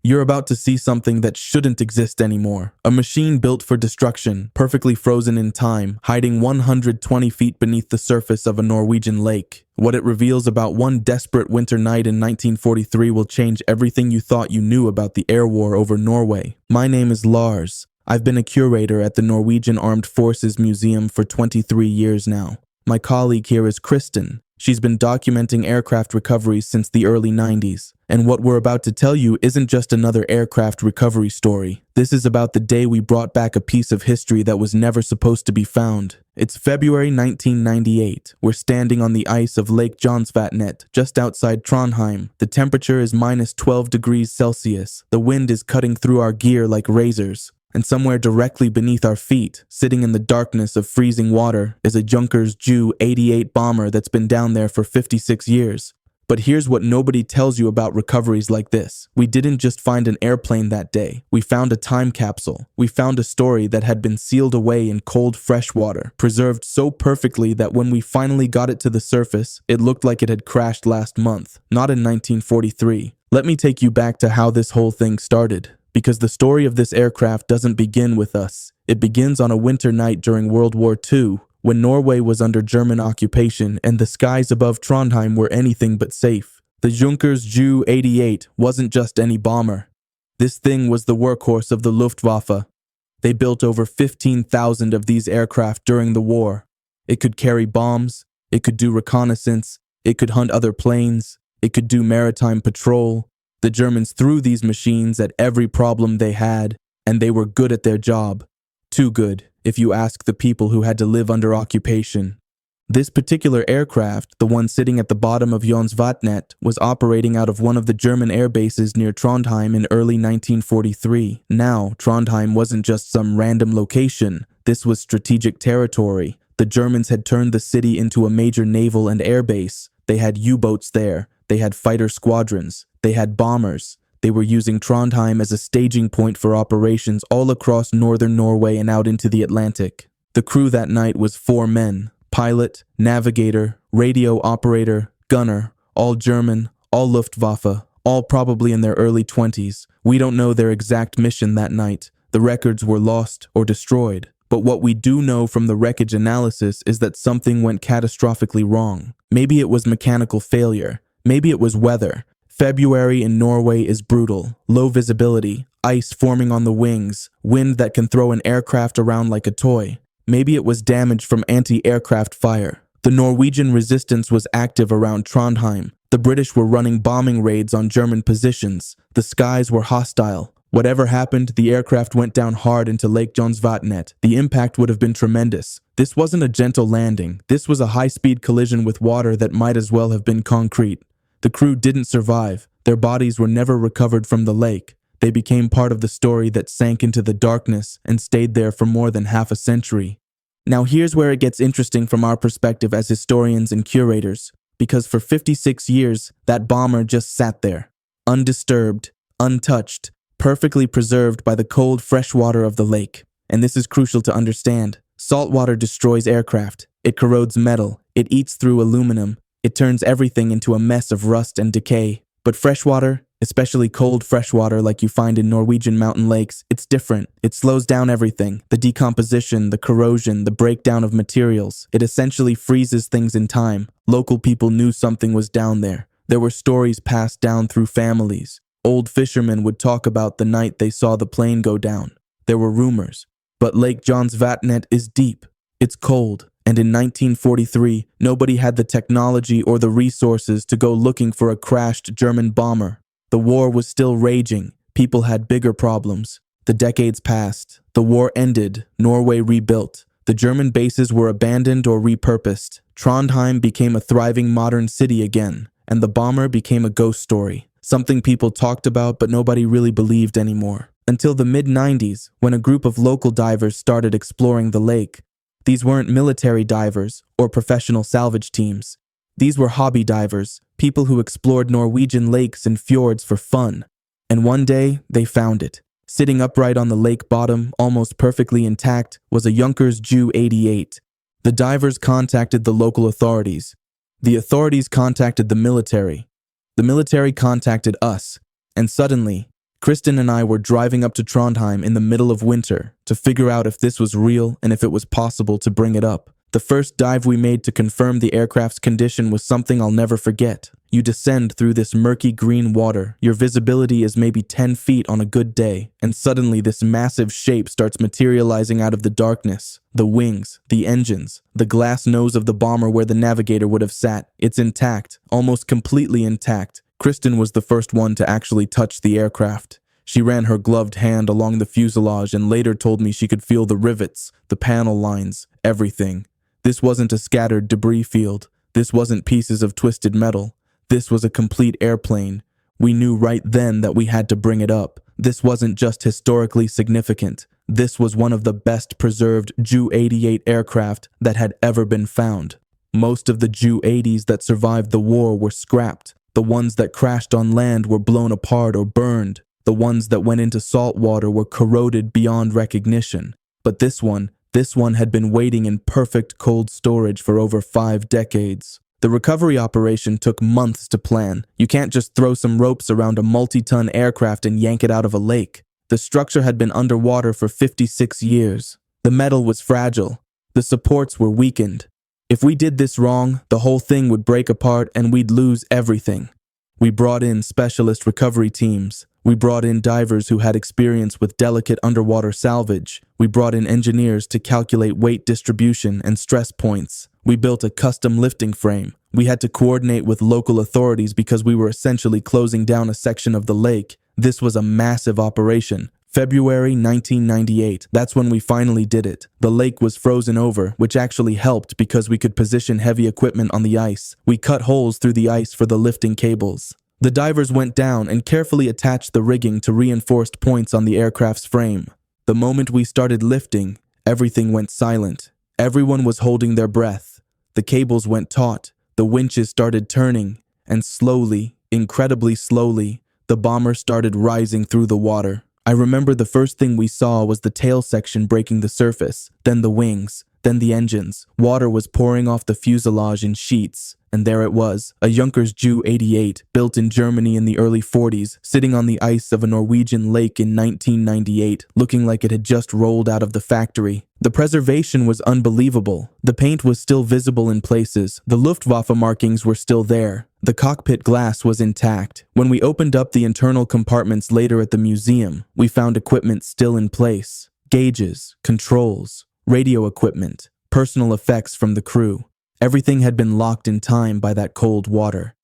You're about to see something that shouldn't exist anymore. A machine built for destruction, perfectly frozen in time, hiding 120 feet beneath the surface of a Norwegian lake. What it reveals about one desperate winter night in 1943 will change everything you thought you knew about the air war over Norway. My name is Lars. I've been a curator at the Norwegian Armed Forces Museum for 23 years now. My colleague here is Kristen. She's been documenting aircraft recoveries since the early 90s. And what we're about to tell you isn't just another aircraft recovery story. This is about the day we brought back a piece of history that was never supposed to be found. It's February 1998. We're standing on the ice of Lake Jonsvatnet, just outside Trondheim. The temperature is minus 12 degrees Celsius. The wind is cutting through our gear like razors. And somewhere directly beneath our feet, sitting in the darkness of freezing water, is a Junkers Ju-88 bomber that's been down there for 56 years. But here's what nobody tells you about recoveries like this. We didn't just find an airplane that day. We found a time capsule. We found a story that had been sealed away in cold fresh water, preserved so perfectly that when we finally got it to the surface, it looked like it had crashed last month, not in 1943. Let me take you back to how this whole thing started. Because the story of this aircraft doesn't begin with us. It begins on a winter night during World War II, when Norway was under German occupation and the skies above Trondheim were anything but safe. The Junkers Ju-88 wasn't just any bomber. This thing was the workhorse of the Luftwaffe. They built over 15,000 of these aircraft during the war. It could carry bombs, it could do reconnaissance, it could hunt other planes, it could do maritime patrol. The Germans threw these machines at every problem they had, and they were good at their job. Too good, if you ask the people who had to live under occupation. This particular aircraft, the one sitting at the bottom of Jonsvatnet, was operating out of one of the German air bases near Trondheim in early 1943. Now, Trondheim wasn't just some random location. This was strategic territory. The Germans had turned the city into a major naval and air base. They had U-boats there. They had fighter squadrons. They had bombers. They were using Trondheim as a staging point for operations all across northern Norway and out into the Atlantic. The crew that night was 4 men: pilot, navigator, radio operator, gunner, all German, all Luftwaffe, all probably in their early 20s. We don't know their exact mission that night. The records were lost or destroyed. But what we do know from the wreckage analysis is that something went catastrophically wrong. Maybe it was mechanical failure. Maybe it was weather. February in Norway is brutal. Low visibility, ice forming on the wings, wind that can throw an aircraft around like a toy. Maybe it was damage from anti-aircraft fire. The Norwegian resistance was active around Trondheim. The British were running bombing raids on German positions. The skies were hostile. Whatever happened, the aircraft went down hard into Lake Jonsvatnet. The impact would have been tremendous. This wasn't a gentle landing. This was a high-speed collision with water that might as well have been concrete. The crew didn't survive. Their bodies were never recovered from the lake. They became part of the story that sank into the darkness and stayed there for more than half a century. Now here's where it gets interesting from our perspective as historians and curators, because for 56 years, that bomber just sat there, undisturbed, untouched, perfectly preserved by the cold, fresh water of the lake. And this is crucial to understand. Salt water destroys aircraft. It corrodes metal. It eats through aluminum. It turns everything into a mess of rust and decay. But freshwater, especially cold freshwater like you find in Norwegian mountain lakes, it's different. It slows down everything. The decomposition, the corrosion, the breakdown of materials. It essentially freezes things in time. Local people knew something was down there. There were stories passed down through families. Old fishermen would talk about the night they saw the plane go down. There were rumors. But Lake Jonsvatnet is deep. It's cold. And in 1943, nobody had the technology or the resources to go looking for a crashed German bomber. The war was still raging. People had bigger problems. The decades passed. The war ended. Norway rebuilt. The German bases were abandoned or repurposed. Trondheim became a thriving modern city again. And the bomber became a ghost story. Something people talked about but nobody really believed anymore. Until the mid-90s, when a group of local divers started exploring the lake. These weren't military divers or professional salvage teams. These were hobby divers, people who explored Norwegian lakes and fjords for fun. And one day, they found it. Sitting upright on the lake bottom, almost perfectly intact, was a Junkers Ju-88. The divers contacted the local authorities. The authorities contacted the military. The military contacted us. And suddenly, Kristen and I were driving up to Trondheim in the middle of winter to figure out if this was real and if it was possible to bring it up. The first dive we made to confirm the aircraft's condition was something I'll never forget. You descend through this murky green water, your visibility is maybe 10 feet on a good day, and suddenly this massive shape starts materializing out of the darkness. The wings, the engines, the glass nose of the bomber where the navigator would have sat, it's intact, almost completely intact. Kristen was the first one to actually touch the aircraft. She ran her gloved hand along the fuselage and later told me she could feel the rivets, the panel lines, everything. This wasn't a scattered debris field. This wasn't pieces of twisted metal. This was a complete airplane. We knew right then that we had to bring it up. This wasn't just historically significant. This was one of the best preserved Ju-88 aircraft that had ever been found. Most of the Ju-80s that survived the war were scrapped. The ones that crashed on land were blown apart or burned. The ones that went into salt water were corroded beyond recognition. But this one had been waiting in perfect cold storage for over 5 decades. The recovery operation took months to plan. You can't just throw some ropes around a multi-ton aircraft and yank it out of a lake. The structure had been underwater for 56 years. The metal was fragile. The supports were weakened. If we did this wrong, the whole thing would break apart and we'd lose everything. We brought in specialist recovery teams. We brought in divers who had experience with delicate underwater salvage. We brought in engineers to calculate weight distribution and stress points. We built a custom lifting frame. We had to coordinate with local authorities because we were essentially closing down a section of the lake. This was a massive operation. February 1998, that's when we finally did it. The lake was frozen over, which actually helped because we could position heavy equipment on the ice. We cut holes through the ice for the lifting cables. The divers went down and carefully attached the rigging to reinforced points on the aircraft's frame. The moment we started lifting, everything went silent. Everyone was holding their breath. The cables went taut, the winches started turning, and slowly, incredibly slowly, the bomber started rising through the water. I remember the first thing we saw was the tail section breaking the surface, then the wings, then the engines. Water was pouring off the fuselage in sheets. And there it was, a Junkers Ju-88, built in Germany in the early 40s, sitting on the ice of a Norwegian lake in 1998, looking like it had just rolled out of the factory. The preservation was unbelievable. The paint was still visible in places. The Luftwaffe markings were still there. The cockpit glass was intact. When we opened up the internal compartments later at the museum, we found equipment still in place. Gauges, controls, radio equipment, personal effects from the crew. Everything had been locked in time by that cold water.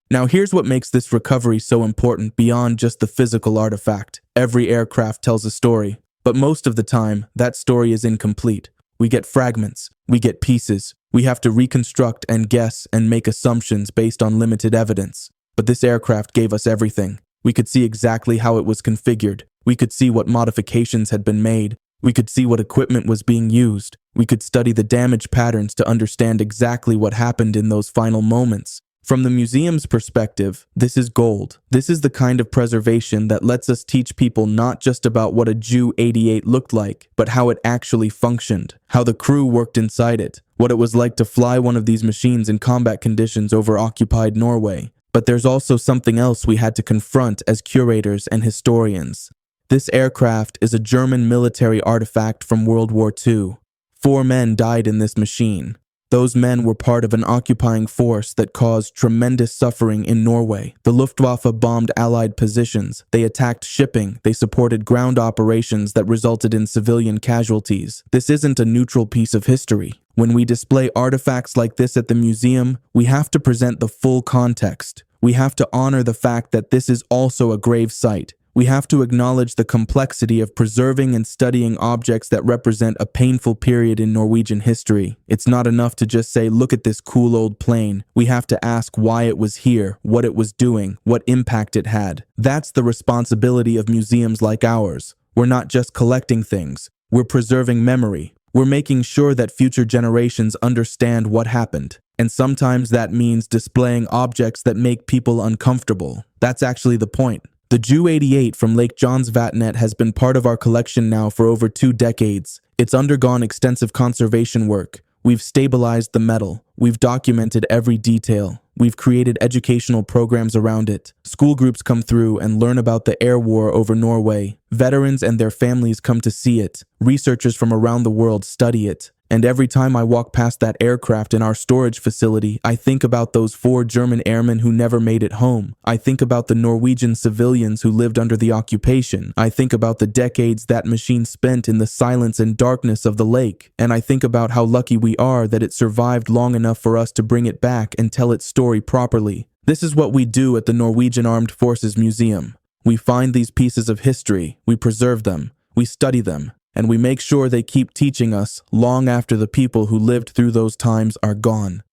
Now here's what makes this recovery so important beyond just the physical artifact. Every aircraft tells a story, but most of the time, that story is incomplete. We get fragments, we get pieces, we have to reconstruct and guess and make assumptions based on limited evidence. But this aircraft gave us everything. We could see exactly how it was configured. We could see what modifications had been made. We could see what equipment was being used. We could study the damage patterns to understand exactly what happened in those final moments. From the museum's perspective, this is gold. This is the kind of preservation that lets us teach people not just about what a Ju-88 looked like, but how it actually functioned, how the crew worked inside it, what it was like to fly one of these machines in combat conditions over occupied Norway. But there's also something else we had to confront as curators and historians. This aircraft is a German military artifact from World War II. 4 men died in this machine. Those men were part of an occupying force that caused tremendous suffering in Norway. The Luftwaffe bombed Allied positions. They attacked shipping. They supported ground operations that resulted in civilian casualties. This isn't a neutral piece of history. When we display artifacts like this at the museum, we have to present the full context. We have to honor the fact that this is also a grave site. We have to acknowledge the complexity of preserving and studying objects that represent a painful period in Norwegian history. It's not enough to just say, look at this cool old plane. We have to ask why it was here, what it was doing, what impact it had. That's the responsibility of museums like ours. We're not just collecting things. We're preserving memory. We're making sure that future generations understand what happened. And sometimes that means displaying objects that make people uncomfortable. That's actually the point. The Ju-88 from Lake Jonsvatnet has been part of our collection now for over 2 decades. It's undergone extensive conservation work. We've stabilized the metal. We've documented every detail. We've created educational programs around it. School groups come through and learn about the air war over Norway. Veterans and their families come to see it. Researchers from around the world study it. And every time I walk past that aircraft in our storage facility, I think about those 4 German airmen who never made it home. I think about the Norwegian civilians who lived under the occupation. I think about the decades that machine spent in the silence and darkness of the lake. And I think about how lucky we are that it survived long enough for us to bring it back and tell its story properly. This is what we do at the Norwegian Armed Forces Museum. We find these pieces of history, we preserve them, we study them, and we make sure they keep teaching us long after the people who lived through those times are gone.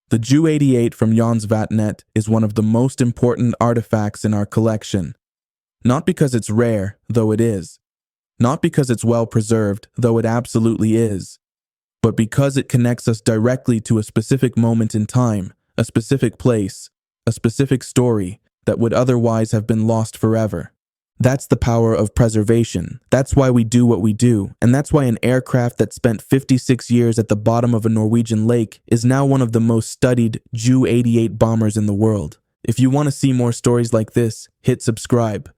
The Ju-88 from Jonsvatnet is one of the most important artifacts in our collection. Not because it's rare, though it is. Not because it's well preserved, though it absolutely is. But because it connects us directly to a specific moment in time, a specific place, a specific story that would otherwise have been lost forever. That's the power of preservation. That's why we do what we do, and that's why an aircraft that spent 56 years at the bottom of a Norwegian lake is now one of the most studied Ju-88 bombers in the world. If you want to see more stories like this, hit subscribe.